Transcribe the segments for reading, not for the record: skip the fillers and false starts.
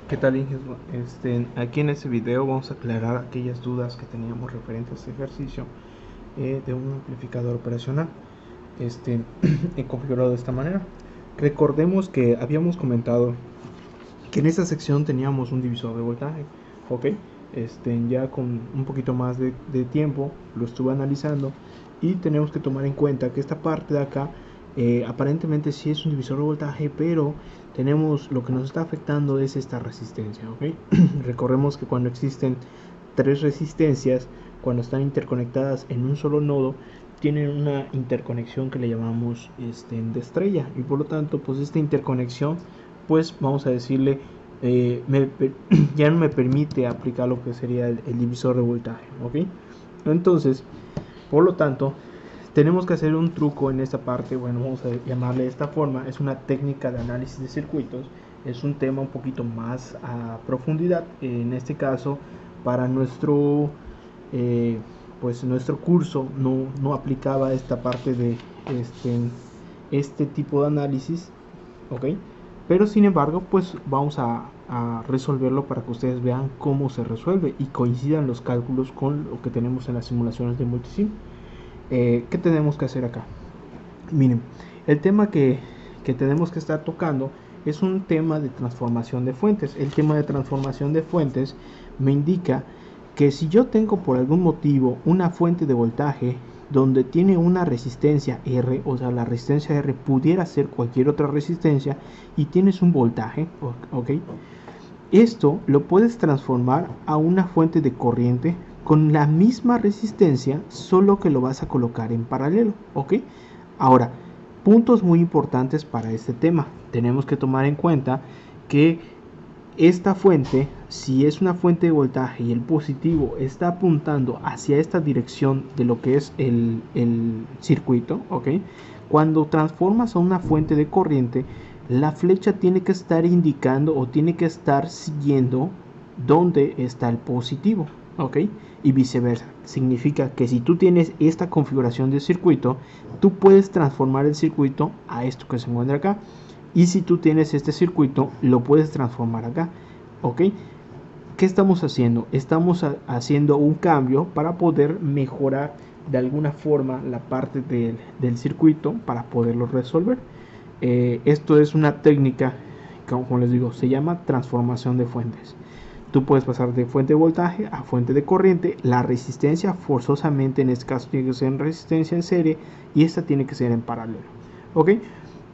¿Qué tal, Inges? Aquí en este video vamos a aclarar aquellas dudas que teníamos referente a este ejercicio de un amplificador operacional este, configurado de esta manera. Recordemos que habíamos comentado que en esta sección teníamos un divisor de voltaje, ¿ok? Ya con un poquito más de tiempo lo estuve analizando y tenemos que tomar en cuenta que esta parte de acá aparentemente sí es un divisor de voltaje, pero tenemos lo que nos está afectando es esta resistencia, ¿ok? Recordemos que cuando existen tres resistencias, cuando están interconectadas en un solo nodo, tienen una interconexión que le llamamos de estrella, y por lo tanto pues esta interconexión, pues vamos a decirle, ya no me permite aplicar lo que sería el divisor de voltaje, ¿ok? Entonces, por lo tanto, tenemos que hacer un truco en esta parte. Bueno, vamos a llamarle de esta forma. Es una técnica de análisis de circuitos. Es un tema un poquito más a profundidad. En este caso, para nuestro curso no aplicaba esta parte de este tipo de análisis, ¿ok? Pero sin embargo, pues vamos a resolverlo para que ustedes vean cómo se resuelve y coincidan los cálculos con lo que tenemos en las simulaciones de multisim. ¿Qué tenemos que hacer acá? Miren, el tema que tenemos que estar tocando es un tema de transformación de fuentes. El tema de transformación de fuentes me indica que si yo tengo por algún motivo una fuente de voltaje donde tiene una resistencia R, o sea, la resistencia R pudiera ser cualquier otra resistencia, y tienes un voltaje, ¿ok? Esto lo puedes transformar a una fuente de corriente con la misma resistencia, solo que lo vas a colocar en paralelo, ¿ok? Ahora, puntos muy importantes para este tema. Tenemos que tomar en cuenta que esta fuente, si es una fuente de voltaje y el positivo está apuntando hacia esta dirección de lo que es el circuito, ¿ok? Cuando transformas a una fuente de corriente, la flecha tiene que estar indicando o tiene que estar siguiendo dónde está el positivo, ¿ok? Y viceversa. Significa que si tú tienes esta configuración de circuito, tú puedes transformar el circuito a esto que se encuentra acá. Y si tú tienes este circuito, lo puedes transformar acá, ¿ok? ¿Qué estamos haciendo? Estamos haciendo un cambio para poder mejorar de alguna forma la parte del circuito para poderlo resolver. Esto es una técnica, como les digo, se llama transformación de fuentes. Tú puedes pasar de fuente de voltaje a fuente de corriente. La resistencia forzosamente en este caso tiene que ser en resistencia en serie y esta tiene que ser en paralelo, ¿ok?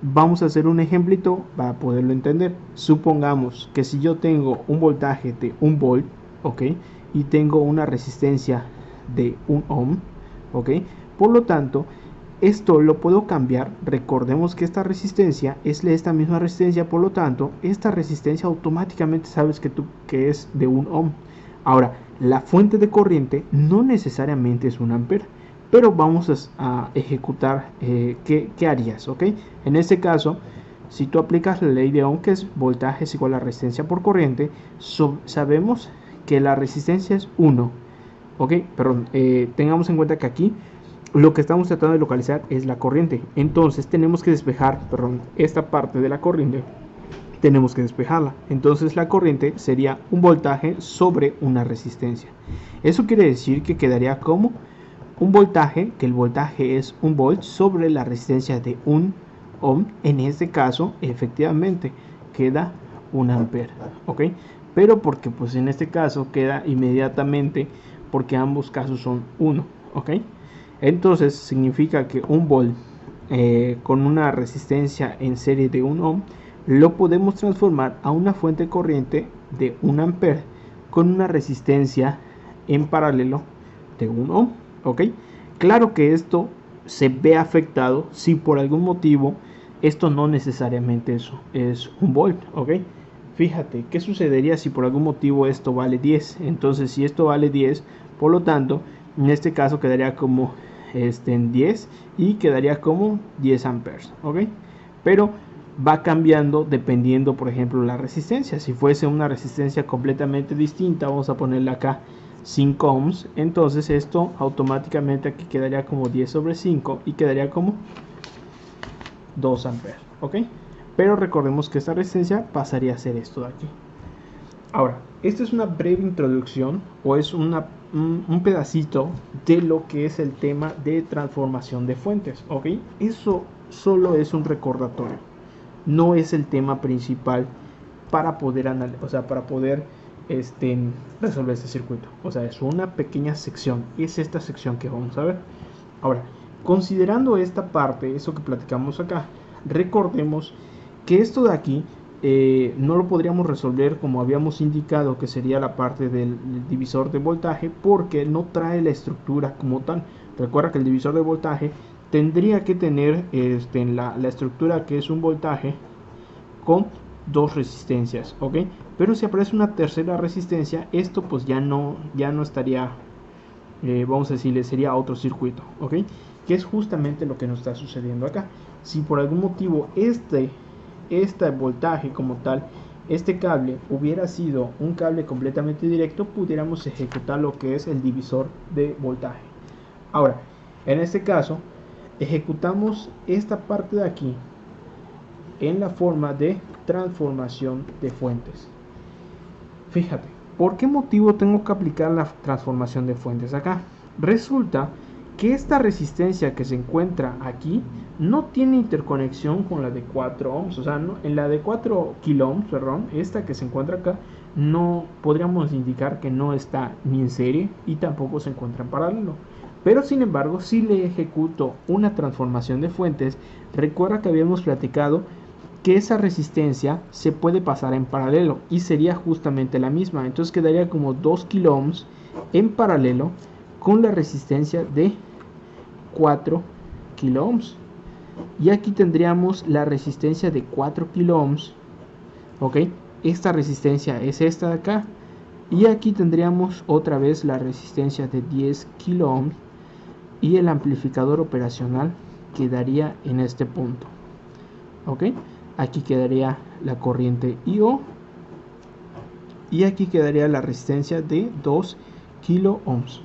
Vamos a hacer un ejemplito para poderlo entender. Supongamos que si yo tengo un voltaje de 1 volt, ¿ok? Y tengo una resistencia de 1 ohm, ¿ok? Por lo tanto, esto lo puedo cambiar. Recordemos que esta resistencia es esta misma resistencia, por lo tanto, esta resistencia automáticamente sabes que es de 1 ohm. Ahora, la fuente de corriente no necesariamente es 1 ampere, pero vamos a ejecutar ¿qué harías? ¿Ok? En este caso, si tú aplicas la ley de Ohm, que es voltaje es igual a resistencia por corriente, sabemos que la resistencia es 1. ¿Ok? Perdón, tengamos en cuenta que aquí lo que estamos tratando de localizar es la corriente. Entonces tenemos que despejar, esta parte de la corriente tenemos que despejarla. Entonces la corriente sería un voltaje sobre una resistencia. Eso quiere decir que quedaría como un voltaje, que el voltaje es 1 volt sobre la resistencia de 1 ohm. En este caso, efectivamente, queda 1 ampere, ¿ok? Pero porque pues en este caso queda inmediatamente, porque ambos casos son 1, ¿ok? Entonces significa que 1 volt con una resistencia en serie de 1 ohm lo podemos transformar a una fuente de corriente de 1 ampere con una resistencia en paralelo de 1 ohm, ¿ok? Claro que esto se ve afectado si por algún motivo esto no necesariamente es 1 volt, ¿ok? Fíjate, ¿qué sucedería si por algún motivo esto vale 10? Entonces, si esto vale 10, por lo tanto, en este caso quedaría como en 10 y quedaría como 10 amperes, ¿ok? Pero va cambiando dependiendo, por ejemplo, la resistencia. Si fuese una resistencia completamente distinta, vamos a ponerle acá 5 ohms, entonces esto automáticamente aquí quedaría como 10 sobre 5 y quedaría como 2 amperes, ¿ok? Pero recordemos que esta resistencia pasaría a ser esto de aquí. Ahora, esta es una breve introducción o es un pedacito de lo que es el tema de transformación de fuentes, ¿ok? Eso solo es un recordatorio, no es el tema principal para poder para poder resolver este circuito. O sea, es una pequeña sección, es esta sección que vamos a ver. Ahora, considerando esta parte, eso que platicamos acá, recordemos que esto de aquí no lo podríamos resolver como habíamos indicado, que sería la parte del divisor de voltaje, porque no trae la estructura como tal. Recuerda que el divisor de voltaje tendría que tener la estructura que es un voltaje con dos resistencias, ¿ok? Pero si aparece una tercera resistencia, esto pues ya no estaría, vamos a decirle, sería otro circuito, ¿ok? Que es justamente lo que nos está sucediendo acá. Si por algún motivo este voltaje como tal, este cable hubiera sido un cable completamente directo, pudiéramos ejecutar lo que es el divisor de voltaje. Ahora, en este caso, ejecutamos esta parte de aquí en la forma de transformación de fuentes. Fíjate, ¿por qué motivo tengo que aplicar la transformación de fuentes acá? Resulta que esta resistencia que se encuentra aquí no tiene interconexión con la de 4 ohms, o sea, no, en la de 4 kilo ohms, perdón, esta que se encuentra acá, no podríamos indicar que no está ni en serie y tampoco se encuentra en paralelo. Pero sin embargo, si le ejecuto una transformación de fuentes, recuerda que habíamos platicado que esa resistencia se puede pasar en paralelo y sería justamente la misma. Entonces quedaría como 2 kilo ohms en paralelo con la resistencia de 4 kilo ohms. Y aquí tendríamos la resistencia de 4 kilo ohms. Ok, esta resistencia es esta de acá. Y aquí tendríamos otra vez la resistencia de 10 kilo ohms. Y el amplificador operacional quedaría en este punto. Ok, aquí quedaría la corriente I.O. y aquí quedaría la resistencia de 2 kilo ohms.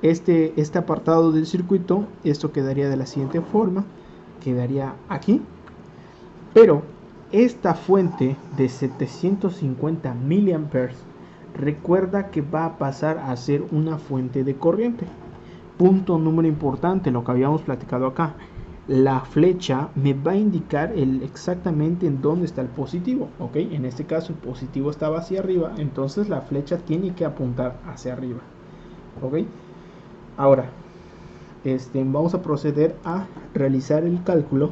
Este apartado del circuito, esto quedaría de la siguiente forma, quedaría aquí, pero esta fuente de 750 miliamperes recuerda que va a pasar a ser una fuente de corriente. Punto número importante, lo que habíamos platicado acá, la flecha me va a indicar exactamente en dónde está el positivo, ok, en este caso el positivo estaba hacia arriba, entonces la flecha tiene que apuntar hacia arriba, ok. Ahora, vamos a proceder a realizar el cálculo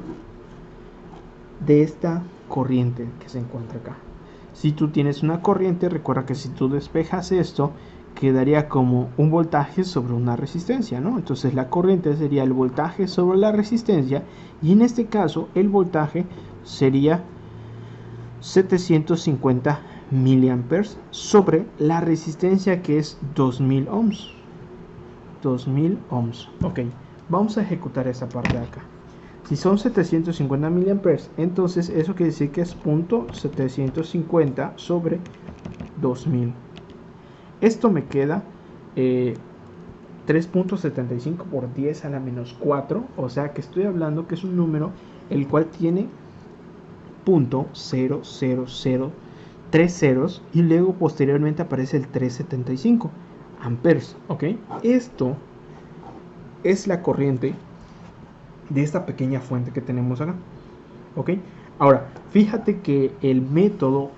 de esta corriente que se encuentra acá. Si tú tienes una corriente, recuerda que si tú despejas esto, quedaría como un voltaje sobre una resistencia, ¿no? Entonces la corriente sería el voltaje sobre la resistencia y en este caso el voltaje sería 750 miliamperes sobre la resistencia que es 2000 ohms. 2000 ohms. Ok, vamos a ejecutar esta parte de acá. Si son 750 miliamperes, entonces eso quiere decir que es punto 750 sobre 2000. Esto me queda 3.75 por 10 a la menos 4, o sea que estoy hablando que es un número el cual tiene .00030 y luego posteriormente aparece el 375 amperes, ok. Esto es la corriente de esta pequeña fuente que tenemos acá, ok. Ahora, fíjate que el método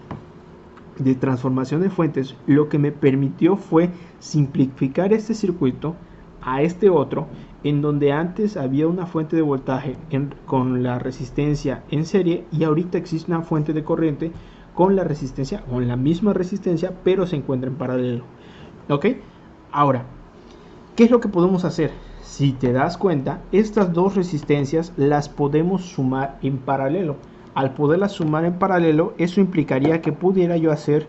de transformación de fuentes lo que me permitió fue simplificar este circuito a este otro, en donde antes había una fuente de voltaje con la resistencia en serie y ahorita existe una fuente de corriente con la resistencia, con la misma resistencia, pero se encuentra en paralelo, ok. Ahora, ¿qué es lo que podemos hacer? Si te das cuenta, estas dos resistencias las podemos sumar en paralelo. Al poderlas sumar en paralelo, eso implicaría que pudiera yo hacer,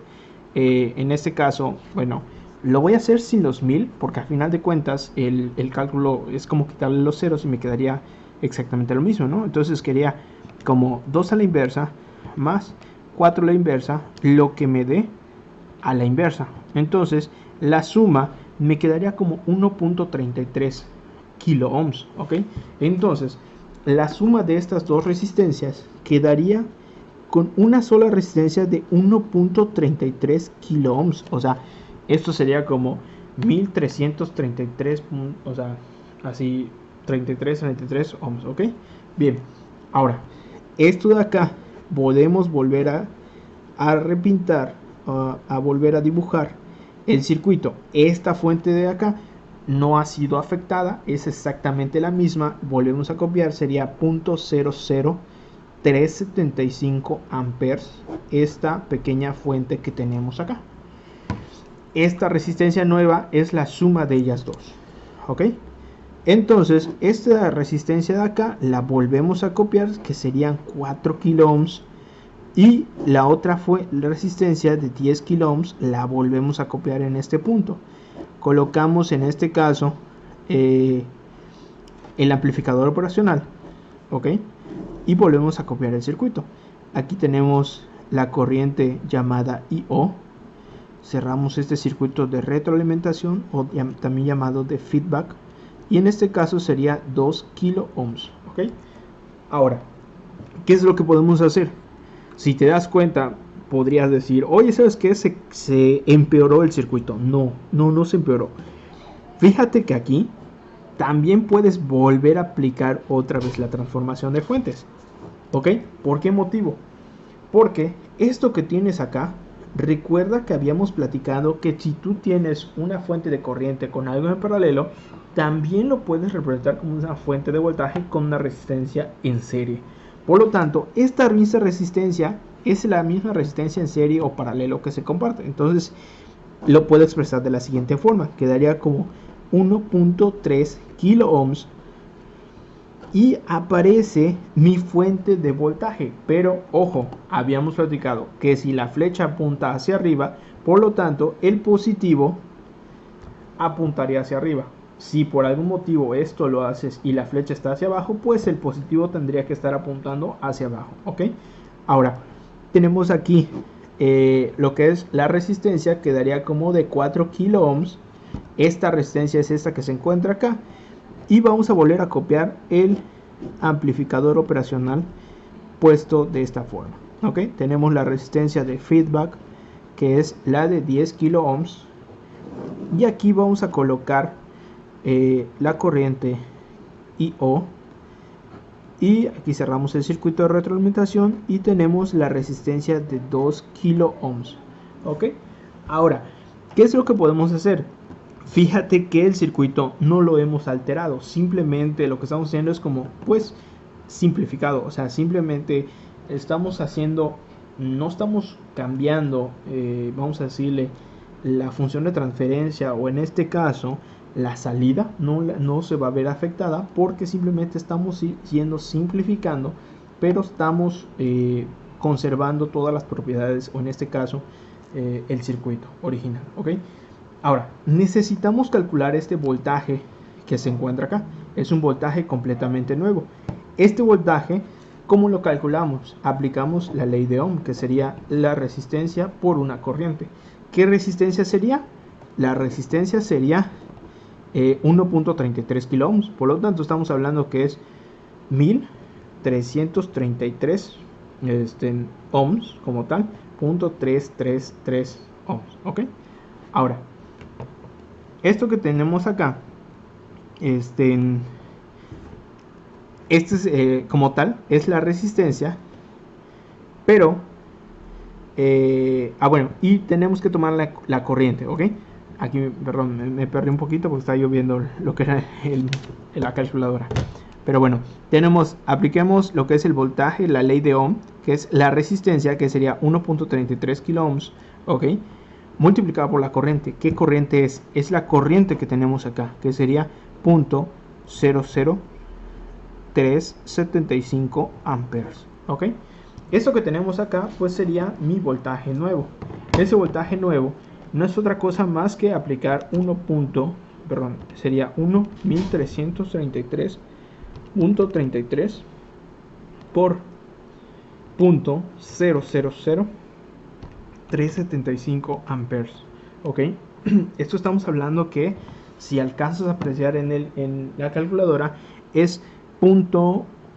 en este caso, bueno, lo voy a hacer sin los 1000, porque al final de cuentas el cálculo es como quitarle los ceros y me quedaría exactamente lo mismo, ¿no? Entonces quería como 2 a la inversa más 4 a la inversa, lo que me dé a la inversa. Entonces la suma me quedaría como 1.33 kilo ohms, ¿ok? Entonces la suma de estas dos resistencias quedaría con una sola resistencia de 1.33 kilo ohms. O sea, esto sería como 1333, o sea, así 33 ohms, ¿ok? Bien, ahora, esto de acá podemos volver a repintar, a volver a dibujar el circuito. Esta fuente de acá no ha sido afectada, es exactamente la misma. Volvemos a copiar, sería 0.00375 amperes esta pequeña fuente que tenemos acá. Esta resistencia nueva es la suma de ellas dos, ¿ok? Entonces esta resistencia de acá la volvemos a copiar, que serían 4 kilo ohms, y la otra fue la resistencia de 10 kilo ohms, la volvemos a copiar en este punto. Colocamos en este caso el amplificador operacional, ¿ok? Y volvemos a copiar el circuito. Aquí tenemos la corriente llamada I.O. Cerramos este circuito de retroalimentación, o también llamado de feedback, y en este caso sería 2 kilo ohms, ¿ok? Ahora, ¿qué es lo que podemos hacer? Si te das cuenta, podrías decir, oye, ¿sabes qué? Se empeoró el circuito. No se empeoró. Fíjate que aquí también puedes volver a aplicar otra vez la transformación de fuentes, ¿ok? ¿Por qué motivo? Porque esto que tienes acá, recuerda que habíamos platicado que si tú tienes una fuente de corriente con algo en paralelo, también lo puedes representar como una fuente de voltaje con una resistencia en serie. Por lo tanto, esta misma resistencia es la misma resistencia en serie o paralelo que se comparte. Entonces, lo puedo expresar de la siguiente forma. Quedaría como 1.3 kilo ohms y aparece mi fuente de voltaje. Pero ojo, habíamos platicado que si la flecha apunta hacia arriba, por lo tanto el positivo apuntaría hacia arriba. Si por algún motivo esto lo haces y la flecha está hacia abajo, pues el positivo tendría que estar apuntando hacia abajo, ¿ok? Ahora, tenemos aquí lo que es la resistencia, quedaría como de 4 kilo ohms. Esta resistencia es esta que se encuentra acá. Y vamos a volver a copiar el amplificador operacional puesto de esta forma, ¿ok? Tenemos la resistencia de feedback, que es la de 10 kilo ohms. Y aquí vamos a colocar la corriente I.O. y aquí cerramos el circuito de retroalimentación y tenemos la resistencia de 2 kilo ohms, ¿ok? Ahora, ¿qué es lo que podemos hacer? Fíjate que el circuito no lo hemos alterado, simplemente lo que estamos haciendo es como, pues, simplificado. O sea, simplemente estamos haciendo, no estamos cambiando, vamos a decirle, la función de transferencia, o en este caso la salida no se va a ver afectada, porque simplemente estamos simplificando, pero estamos conservando todas las propiedades, o en este caso el circuito original, ¿ok? Ahora, necesitamos calcular este voltaje que se encuentra acá. Es un voltaje completamente nuevo. Este voltaje, ¿cómo lo calculamos? Aplicamos la ley de Ohm, que sería la resistencia por una corriente. ¿Qué resistencia sería? La resistencia sería 1.33 kilo ohms. Por lo tanto, estamos hablando que es 1333 ohms como tal, 0.333 ohms, ¿ok? Ahora, esto que tenemos acá, este es como tal, es la resistencia, pero, bueno, y tenemos que tomar la corriente, ¿ok? Aquí, perdón, me perdí un poquito porque estaba yo viendo lo que era la calculadora. Pero bueno, apliquemos lo que es el voltaje, la ley de Ohm, que es la resistencia, que sería 1.33 kilo ohms, ¿ok? Multiplicado por la corriente. ¿Qué corriente es? Es la corriente que tenemos acá, que sería 0.00375 amperes, ¿ok? Esto que tenemos acá, pues sería mi voltaje nuevo. Ese voltaje nuevo no es otra cosa más que aplicar sería 1333.33 por 0.000375 amperes, ¿ok? Esto estamos hablando que, si alcanzas a apreciar en la calculadora, es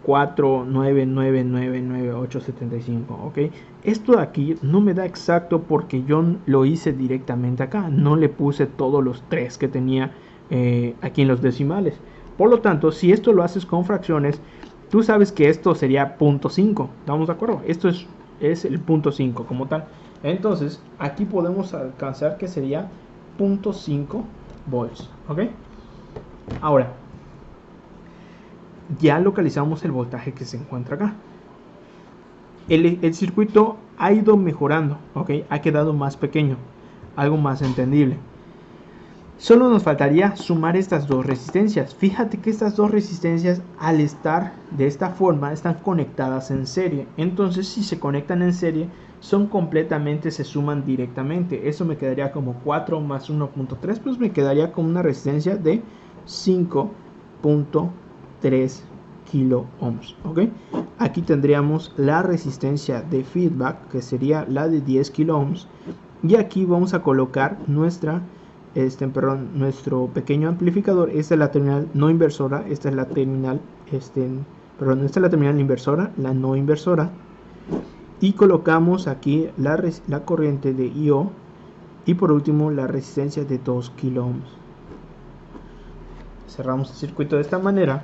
4999875, ok. Esto de aquí no me da exacto porque yo lo hice directamente acá, no le puse todos los 3 que tenía aquí en los decimales. Por lo tanto, si esto lo haces con fracciones, tú sabes que esto sería 0.5, ¿estamos de acuerdo? Esto es el 0.5 como tal. Entonces aquí podemos alcanzar que sería 0.5 volts, ok. Ahora ya localizamos el voltaje que se encuentra acá. El circuito ha ido mejorando, ¿ok? Ha quedado más pequeño, algo más entendible. Solo nos faltaría sumar estas dos resistencias. Fíjate que estas dos resistencias, al estar de esta forma, están conectadas en serie. Entonces, si se conectan en serie, se suman directamente. Eso me quedaría como 4 más 1.3, pues me quedaría con una resistencia de 5.3 kilo ohms, ¿ok? Aquí tendríamos la resistencia de feedback, que sería la de 10 kilo ohms, y aquí vamos a colocar nuestro pequeño amplificador. Esta es la terminal no inversora, esta es la terminal esta es la terminal inversora, la no inversora, y colocamos aquí la corriente de I.O. y por último la resistencia de 2 kilo ohms. Cerramos el circuito de esta manera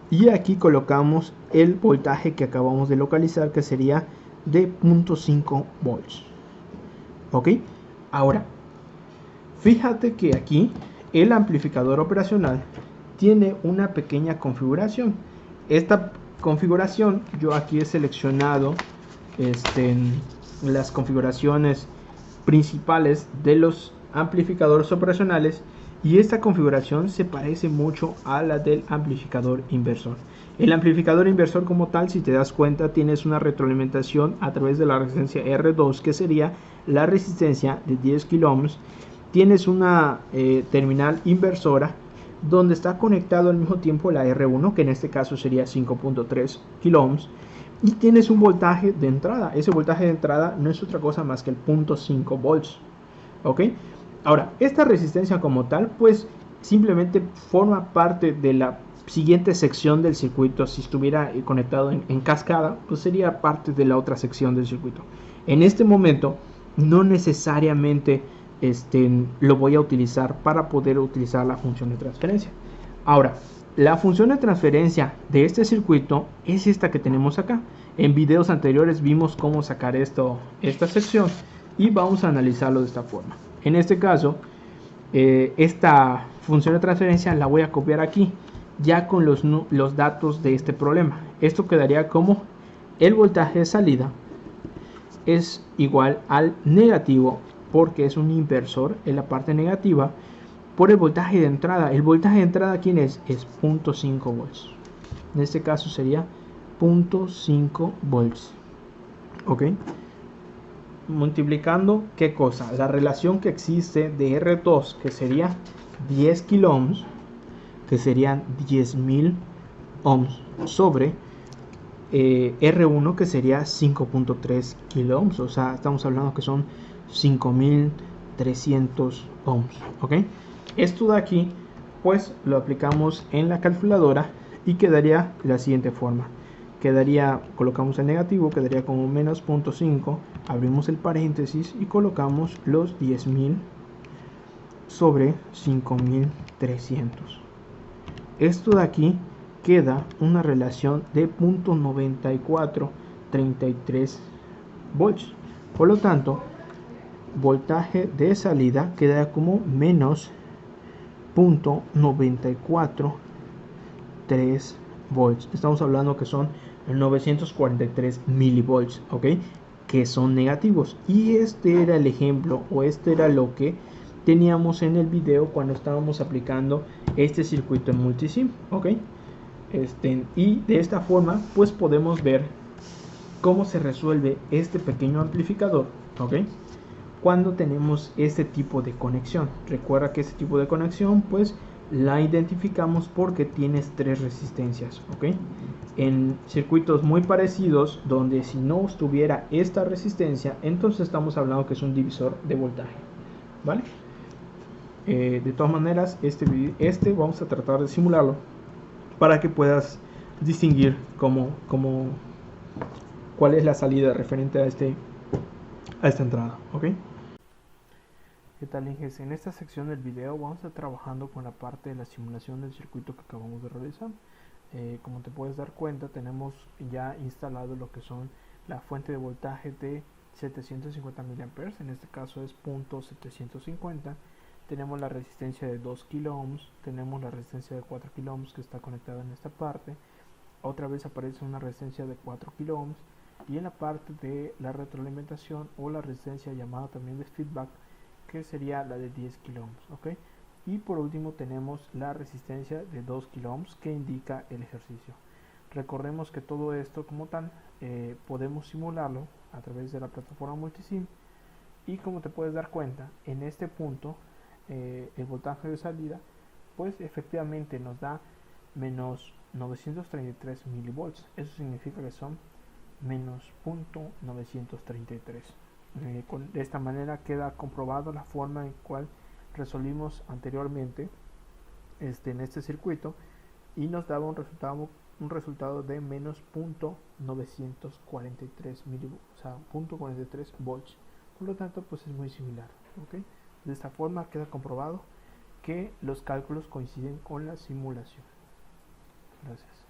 y aquí colocamos el voltaje que acabamos de localizar, que sería de 0.5 volts, ok. Ahora fíjate que aquí el amplificador operacional tiene una pequeña configuración. Esta configuración, yo aquí he seleccionado las configuraciones principales de los amplificadores operacionales, y esta configuración se parece mucho a la del amplificador inversor. El amplificador inversor como tal, si te das cuenta, tienes una retroalimentación a través de la resistencia R2, que sería la resistencia de 10 kilo ohms. Tienes una terminal inversora donde está conectado al mismo tiempo la R1, que en este caso sería 5.3 kilo ohms, y tienes un voltaje de entrada. Ese voltaje de entrada no es otra cosa más que el 0.5 volts, ok. Ahora, esta resistencia como tal, pues simplemente forma parte de la siguiente sección del circuito. Si estuviera conectado en cascada, pues sería parte de la otra sección del circuito. En este momento no necesariamente lo voy a utilizar para poder utilizar la función de transferencia. Ahora, la función de transferencia de este circuito es esta que tenemos acá. En videos anteriores vimos cómo sacar esta sección, y vamos a analizarlo de esta forma. En este caso, esta función de transferencia la voy a copiar aquí, ya con los datos de este problema. Esto quedaría como el voltaje de salida es igual al negativo, porque es un inversor en la parte negativa, por el voltaje de entrada. El voltaje de entrada, ¿quién es? Es 0.5 volts. En este caso sería 0.5 volts, ok. Multiplicando, ¿qué cosa? La relación que existe de R2, que sería 10 kilo ohms, que serían 10.000 ohms, sobre R1, que sería 5.3 kilo ohms. O sea, estamos hablando que son 5.300 ohms, ok. Esto de aquí, pues lo aplicamos en la calculadora y quedaría de la siguiente forma. Colocamos el negativo, quedaría como menos 0.5, abrimos el paréntesis y colocamos los 10.000 sobre 5.300. Esto de aquí queda una relación de 0.9433 volts. Por lo tanto, voltaje de salida queda como menos 0.943 volts. Estamos hablando que son 943 milivolts, ok, que son negativos. Y este era el ejemplo, o este era lo que teníamos en el video cuando estábamos aplicando este circuito en multisim, ok. Y de esta forma pues podemos ver cómo se resuelve este pequeño amplificador, ok, cuando tenemos este tipo de conexión. Recuerda que este tipo de conexión pues la identificamos porque tienes 3 resistencias, ok. En circuitos muy parecidos, donde si no estuviera esta resistencia, entonces estamos hablando que es un divisor de voltaje, ¿vale? De todas maneras, este vamos a tratar de simularlo para que puedas distinguir cuál es la salida referente a esta entrada, ¿ok? ¿Qué tal, Inges? En esta sección del video vamos a estar trabajando con la parte de la simulación del circuito que acabamos de realizar. Como te puedes dar cuenta, tenemos ya instalado lo que son la fuente de voltaje de 750 mA, en este caso es punto 750. Tenemos la resistencia de 2 kilo ohms, tenemos la resistencia de 4 kilo ohms que está conectada en esta parte. Otra vez aparece una resistencia de 4 kilo ohms, y en la parte de la retroalimentación o la resistencia llamada también de feedback, que sería la de 10 kilo ohms, ¿ok? Y por último tenemos la resistencia de 2 kilo ohms que indica el ejercicio. Recordemos que todo esto como tal podemos simularlo a través de la plataforma Multisim, y como te puedes dar cuenta, en este punto el voltaje de salida pues efectivamente nos da menos 933 milivolts. Eso significa que son menos punto 933. De esta manera queda comprobado la forma en cual resolvimos anteriormente en este circuito, y nos daba un resultado de menos punto 943 milivolts, o sea, punto 43 volts. Por lo tanto, pues es muy similar, ¿okay? De esta forma queda comprobado que los cálculos coinciden con la simulación. Gracias.